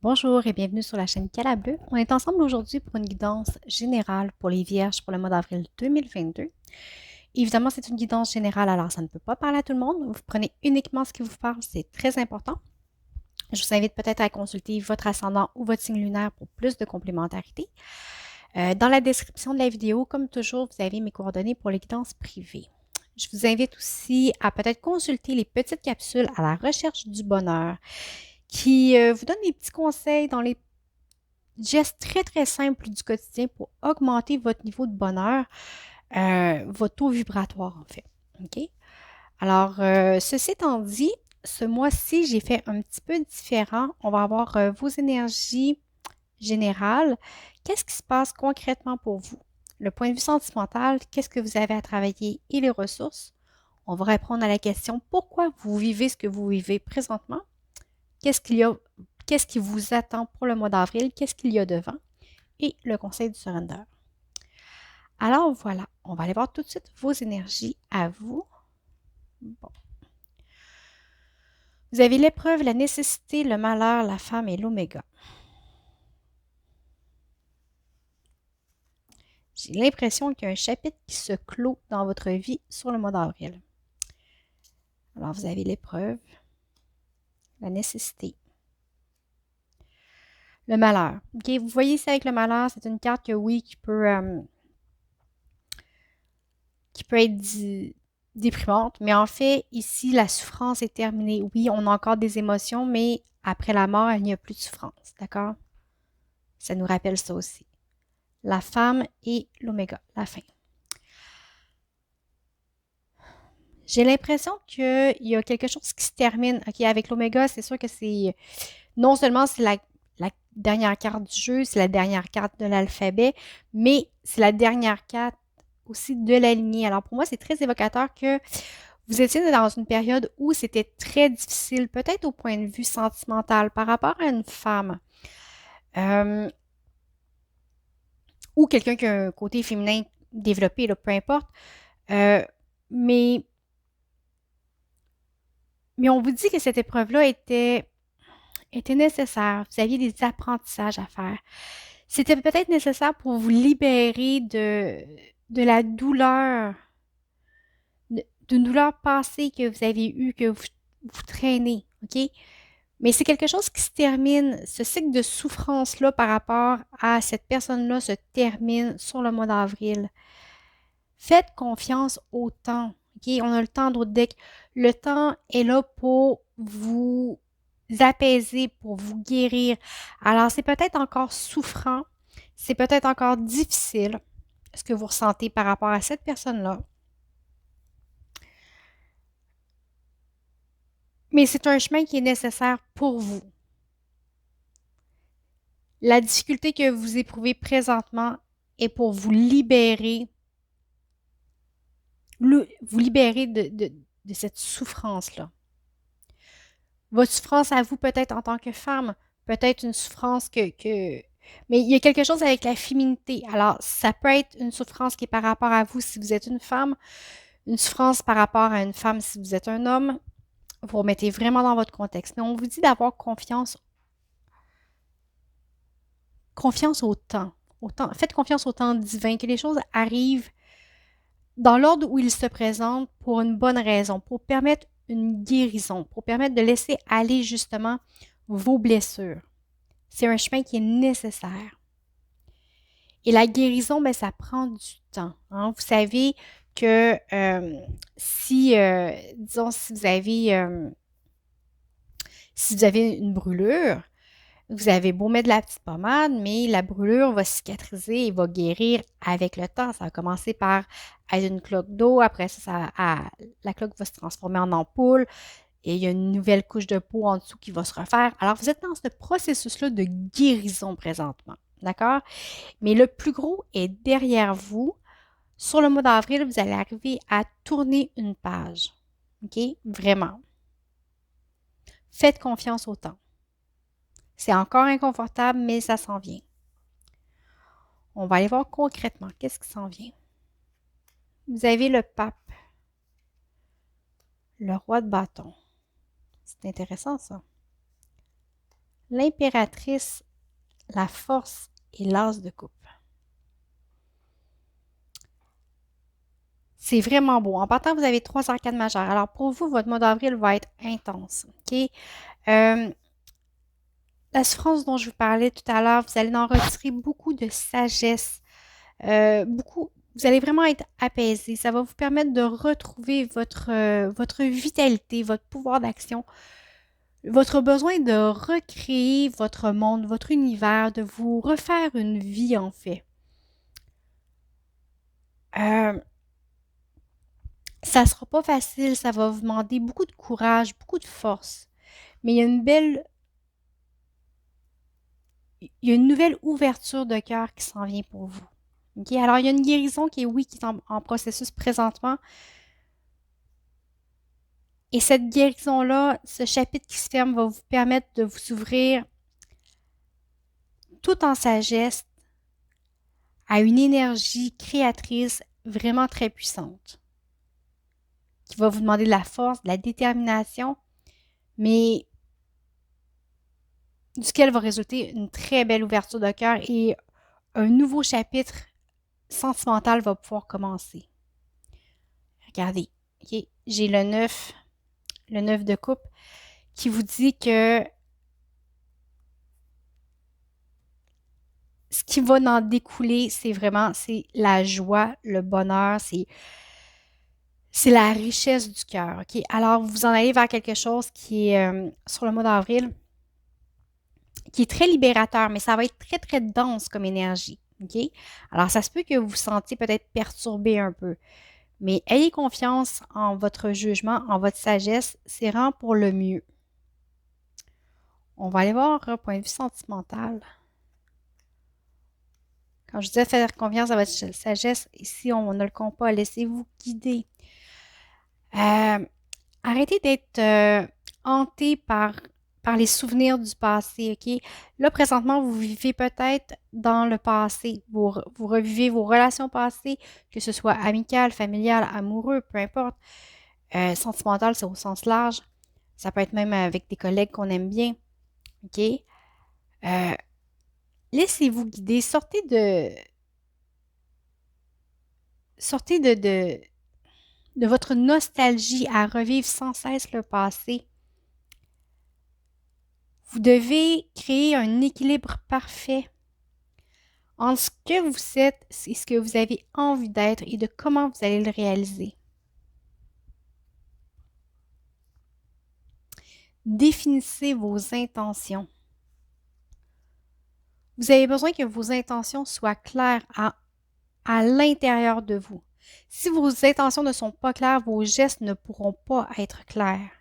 Bonjour et bienvenue sur la chaîne Cala Bleu. On est ensemble aujourd'hui pour une guidance générale pour les Vierges pour le mois d'avril 2022. Évidemment, c'est une guidance générale, alors ça ne peut pas parler à tout le monde. Vous prenez uniquement ce qui vous parle, c'est très important. Je vous invite peut-être à consulter votre ascendant ou votre signe lunaire pour plus de complémentarité. Dans la description de la vidéo, comme toujours, vous avez mes coordonnées pour les guidances privées. Je vous invite aussi à peut-être consulter les petites capsules à la recherche du bonheur qui vous donnent des petits conseils dans les gestes très, très simples du quotidien pour augmenter votre niveau de bonheur, votre taux vibratoire, en fait. OK? Alors, ceci étant dit, ce mois-ci, j'ai fait un petit peu différent. On va avoir vos énergies générales. Qu'est-ce qui se passe concrètement pour vous? Le point de vue sentimental, qu'est-ce que vous avez à travailler et les ressources? On va répondre à la question pourquoi vous vivez ce que vous vivez présentement? Qu'est-ce qu'il y a, qu'est-ce qui vous attend pour le mois d'avril? Qu'est-ce qu'il y a devant? Et le conseil du surrender. Alors voilà, on va aller voir tout de suite vos énergies à vous. Bon. Vous avez l'épreuve, la nécessité, le malheur, la femme et l'oméga. J'ai l'impression qu'il y a un chapitre qui se clôt dans votre vie sur le mois d'avril. Alors vous avez l'épreuve, la nécessité, le malheur. Okay? Vous voyez ici avec le malheur, c'est une carte que oui, qui peut être déprimante, mais en fait, ici, la souffrance est terminée. Oui, on a encore des émotions, mais après la mort, il n'y a plus de souffrance, d'accord? Ça nous rappelle ça aussi. La femme et l'oméga, la fin. J'ai l'impression qu'il y a quelque chose qui se termine. OK, avec l'oméga, c'est sûr que c'est non seulement c'est la dernière carte du jeu, c'est la dernière carte de l'alphabet, mais c'est la dernière carte aussi de la lignée. Alors pour moi, c'est très évocateur que vous étiez dans une période où c'était très difficile, peut-être au point de vue sentimental, par rapport à une femme euh, ou quelqu'un qui a un côté féminin développé, là, peu importe. Euh, mais, mais on vous dit que cette épreuve-là était nécessaire. Vous aviez des apprentissages à faire. C'était peut-être nécessaire pour vous libérer de la douleur, d'une douleur passée que vous avez eue, que vous traînez, OK? Mais c'est quelque chose qui se termine, ce cycle de souffrance-là par rapport à cette personne-là se termine sur le mois d'avril. Faites confiance au temps. OK? On a le temps d'autres decks. Le temps est là pour vous apaiser, pour vous guérir. Alors, c'est peut-être encore souffrant, c'est peut-être encore difficile ce que vous ressentez par rapport à cette personne-là. Mais c'est un chemin qui est nécessaire pour vous. La difficulté que vous éprouvez présentement est pour vous libérer de cette souffrance-là. Votre souffrance à vous, peut-être en tant que femme, peut-être une souffrance Mais il y a quelque chose avec la féminité. Alors, ça peut être une souffrance qui est par rapport à vous si vous êtes une femme, une souffrance par rapport à une femme si vous êtes un homme. Vous remettez vraiment dans votre contexte. Mais on vous dit d'avoir confiance au temps. Faites confiance au temps divin, que les choses arrivent dans l'ordre où ils se présentent pour une bonne raison, pour permettre une guérison, pour permettre de laisser aller justement vos blessures. C'est un chemin qui est nécessaire. Et la guérison, ben, ça prend du temps. Hein. Vous savez que disons, si vous avez une brûlure, vous avez beau mettre de la petite pommade, mais la brûlure va cicatriser et va guérir avec le temps. Ça va commencer par être une cloque d'eau, après la cloque va se transformer en ampoule et il y a une nouvelle couche de peau en dessous qui va se refaire. Alors, vous êtes dans ce processus-là de guérison présentement, d'accord? Mais le plus gros est derrière vous. Sur le mois d'avril, vous allez arriver à tourner une page, OK? Vraiment. Faites confiance au temps. C'est encore inconfortable, mais ça s'en vient. On va aller voir concrètement qu'est-ce qui s'en vient. Vous avez le pape, le roi de bâton. C'est intéressant ça. l'impératrice, la force et l'as de coupe. C'est vraiment beau. En partant, vous avez 3 arcades majeures. Alors, pour vous, votre mois d'avril va être intense. OK? La souffrance dont je vous parlais tout à l'heure, vous allez en retirer beaucoup de sagesse. Vous allez vraiment être apaisé. Ça va vous permettre de retrouver votre vitalité, votre pouvoir d'action, votre besoin de recréer votre monde, votre univers, de vous refaire une vie en fait. Ça ne sera pas facile, ça va vous demander beaucoup de courage, beaucoup de force. Mais il y a une nouvelle ouverture de cœur qui s'en vient pour vous. Okay? Alors, il y a une guérison qui est en processus présentement. Et cette guérison-là, ce chapitre qui se ferme va vous permettre de vous ouvrir tout en sagesse à une énergie créatrice vraiment très puissante, qui va vous demander de la force, de la détermination, mais duquel va résulter une très belle ouverture de cœur et un nouveau chapitre sentimental va pouvoir commencer. Regardez, okay, j'ai le 9 de coupe, qui vous dit que ce qui va en découler, c'est la joie, le bonheur, c'est la richesse du cœur. Okay? Alors, vous en allez vers quelque chose qui est sur le mois d'avril, qui est très libérateur, mais ça va être très, très dense comme énergie. Okay? Alors, ça se peut que vous vous sentiez peut-être perturbé un peu, mais ayez confiance en votre jugement, en votre sagesse, c'est vraiment pour le mieux. On va aller voir point de vue sentimental. Quand je disais faire confiance à votre sagesse, ici, on ne le compte pas. Laissez-vous guider. Arrêtez d'être hanté par les souvenirs du passé, OK? Là, présentement, vous vivez peut-être dans le passé. Vous revivez vos relations passées, que ce soit amicales, familiales, amoureux, peu importe. Sentimental, c'est au sens large. Ça peut être même avec des collègues qu'on aime bien, OK? Laissez-vous guider. Sortez de votre nostalgie à revivre sans cesse le passé. Vous devez créer un équilibre parfait entre ce que vous êtes et ce que vous avez envie d'être et de comment vous allez le réaliser. Définissez vos intentions. Vous avez besoin que vos intentions soient claires à l'intérieur de vous. Si vos intentions ne sont pas claires, vos gestes ne pourront pas être clairs.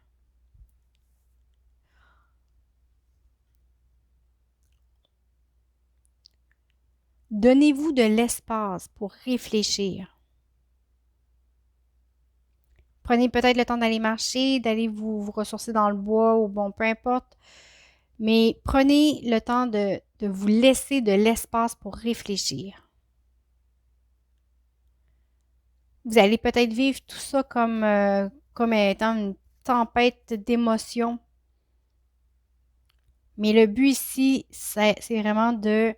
Donnez-vous de l'espace pour réfléchir. Prenez peut-être le temps d'aller marcher, d'aller vous ressourcer dans le bois ou bon, peu importe. Mais prenez le temps de vous laisser de l'espace pour réfléchir. Vous allez peut-être vivre tout ça comme étant une tempête d'émotions. Mais le but ici, c'est vraiment de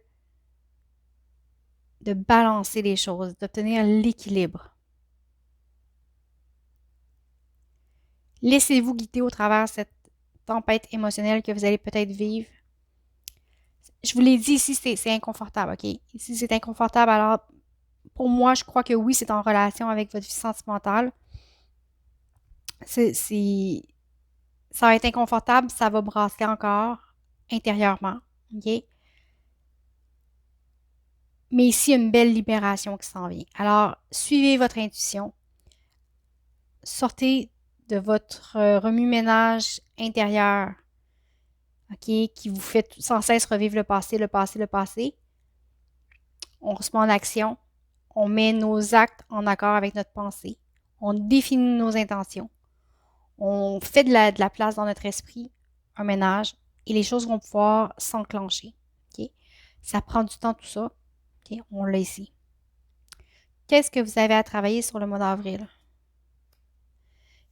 balancer les choses, d'obtenir l'équilibre. Laissez-vous guider au travers de cette tempête émotionnelle que vous allez peut-être vivre. Je vous l'ai dit, ici, c'est inconfortable, OK? Ici, c'est inconfortable. Alors, pour moi, je crois que oui, c'est en relation avec votre vie sentimentale. Ça va être inconfortable, ça va brasser encore intérieurement, OK? Mais ici, il y a une belle libération qui s'en vient. Alors, suivez votre intuition. Sortez de votre remue-ménage intérieur, OK, qui vous fait sans cesse revivre le passé, le passé, le passé. On se met en action. On met nos actes en accord avec notre pensée. On définit nos intentions. On fait de la place dans notre esprit, un ménage, et les choses vont pouvoir s'enclencher. OK? Ça prend du temps, tout ça. OK? On l'a ici. Qu'est-ce que vous avez à travailler sur le mois d'avril?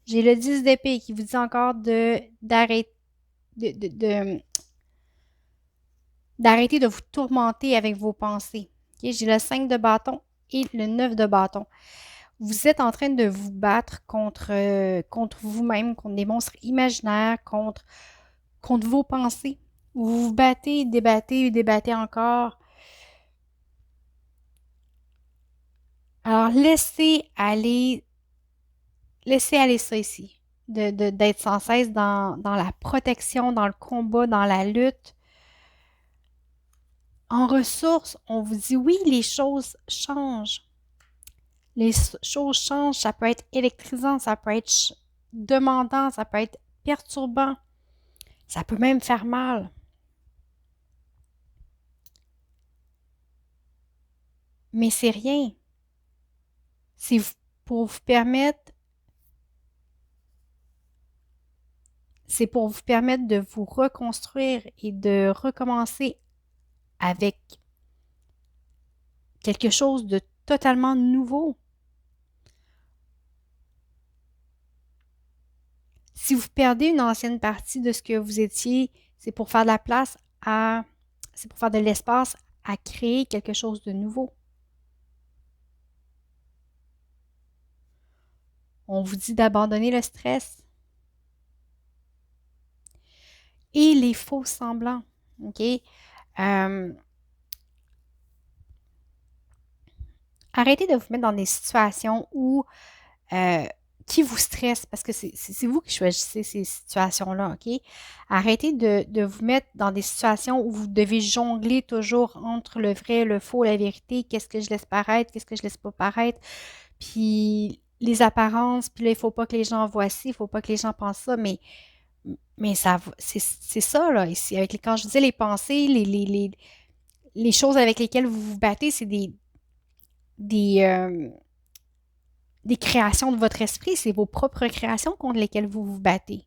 J'ai le 10 d'épée qui vous dit encore d'arrêter, d'arrêter de vous tourmenter avec vos pensées. Okay? J'ai le 5 de bâton et le 9 de bâton. Vous êtes en train de vous battre contre vous-même, contre des monstres imaginaires, contre vos pensées. Vous vous battez, débattez encore. Alors, laissez aller ça ici. D'être sans cesse dans la protection, dans le combat, dans la lutte. En ressources, on vous dit oui, les choses changent. Les choses changent, ça peut être électrisant, ça peut être demandant, ça peut être perturbant, ça peut même faire mal. Mais c'est rien. C'est pour vous permettre, c'est pour vous permettre de vous reconstruire et de recommencer avec quelque chose de totalement nouveau. Si vous perdez une ancienne partie de ce que vous étiez, c'est pour faire de la place c'est pour faire de l'espace à créer quelque chose de nouveau. On vous dit d'abandonner le stress et les faux semblants. OK? Arrêtez de vous mettre dans des situations où qui vous stressent parce que c'est vous qui choisissez ces situations-là, OK? Arrêtez de vous mettre dans des situations où vous devez jongler toujours entre le vrai, le faux, la vérité, qu'est-ce que je laisse paraître, qu'est-ce que je laisse pas paraître, puis les apparences, puis là, il faut pas que les gens voient ci, il faut pas que les gens pensent ça, mais c'est ça, là, ici. Quand je disais les pensées, les choses avec lesquelles vous vous battez, c'est des, euh, des créations de votre esprit, c'est vos propres créations contre lesquelles vous vous battez.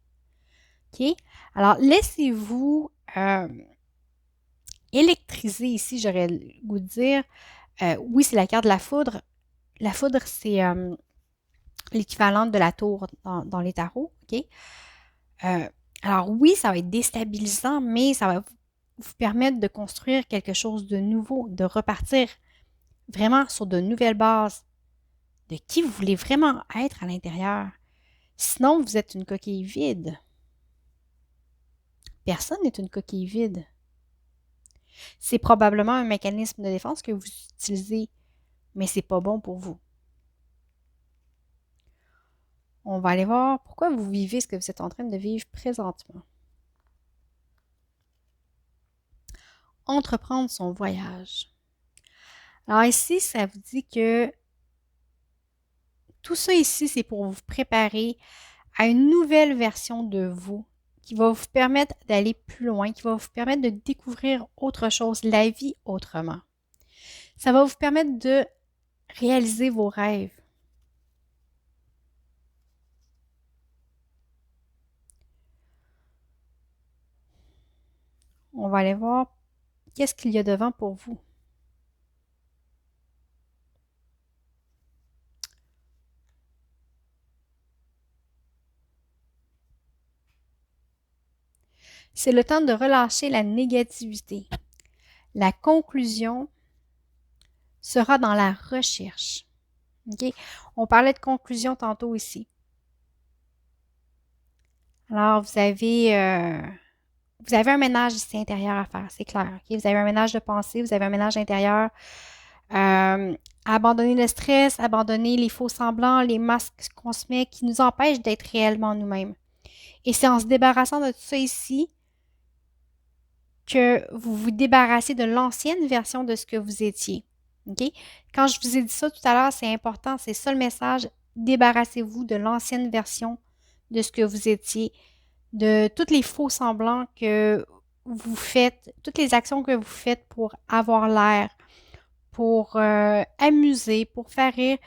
OK? Alors, laissez-vous électriser ici, j'aurais le goût de dire. Oui, c'est la carte de la foudre. La foudre, c'est l'équivalent de la tour dans les tarots. OK? Alors oui, ça va être déstabilisant, mais ça va vous permettre de construire quelque chose de nouveau, de repartir vraiment sur de nouvelles bases, de qui vous voulez vraiment être à l'intérieur. Sinon, vous êtes une coquille vide. Personne n'est une coquille vide. C'est probablement un mécanisme de défense que vous utilisez, mais c'est pas bon pour vous. On va aller voir pourquoi vous vivez ce que vous êtes en train de vivre présentement. Entreprendre son voyage. Alors ici, ça vous dit que tout ça ici, c'est pour vous préparer à une nouvelle version de vous qui va vous permettre d'aller plus loin, qui va vous permettre de découvrir autre chose, la vie autrement. Ça va vous permettre de réaliser vos rêves. On va aller voir qu'est-ce qu'il y a devant pour vous. C'est le temps de relâcher la négativité. La conclusion sera dans la recherche. Okay? On parlait de conclusion tantôt ici. Alors, vous avez un ménage ici intérieur à faire, c'est clair. Okay? Vous avez un ménage de pensée, vous avez un ménage intérieur. Abandonner le stress, abandonner les faux semblants, les masques qu'on se met qui nous empêchent d'être réellement nous-mêmes. Et c'est en se débarrassant de tout ça ici que vous vous débarrassez de l'ancienne version de ce que vous étiez. Okay? Quand je vous ai dit ça tout à l'heure, c'est important, c'est ça le message. Débarrassez-vous de l'ancienne version de ce que vous étiez, de tous les faux semblants que vous faites, toutes les actions que vous faites pour avoir l'air, pour amuser, pour faire rire,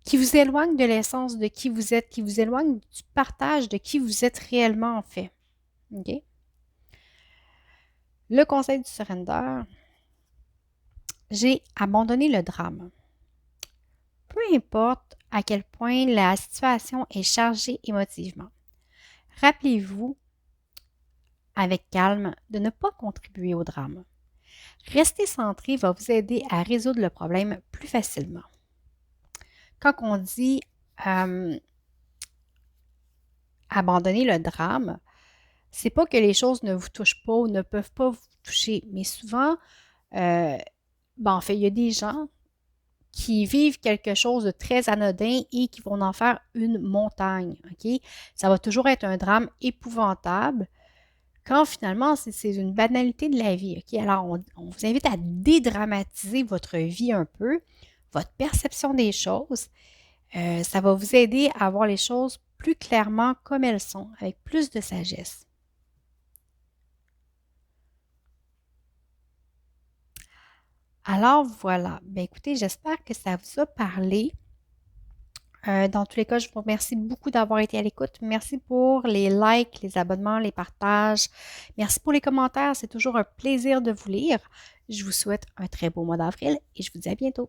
qui vous éloignent de l'essence de qui vous êtes, qui vous éloignent du partage de qui vous êtes réellement en fait. OK? Le conseil du surrender, j'ai abandonné le drame. Peu importe à quel point la situation est chargée émotivement. Rappelez-vous, avec calme, de ne pas contribuer au drame. Rester centré va vous aider à résoudre le problème plus facilement. Quand on dit abandonner le drame, c'est pas que les choses ne vous touchent pas ou ne peuvent pas vous toucher, mais souvent, en fait, il y a des gens qui vivent quelque chose de très anodin et qui vont en faire une montagne, OK? Ça va toujours être un drame épouvantable quand finalement c'est une banalité de la vie, OK? Alors, on vous invite à dédramatiser votre vie un peu, votre perception des choses. Ça va vous aider à voir les choses plus clairement comme elles sont, avec plus de sagesse. Alors voilà, bien écoutez, j'espère que ça vous a parlé. Dans tous les cas, je vous remercie beaucoup d'avoir été à l'écoute. Merci pour les likes, les abonnements, les partages. Merci pour les commentaires. C'est toujours un plaisir de vous lire. Je vous souhaite un très beau mois d'avril et je vous dis à bientôt.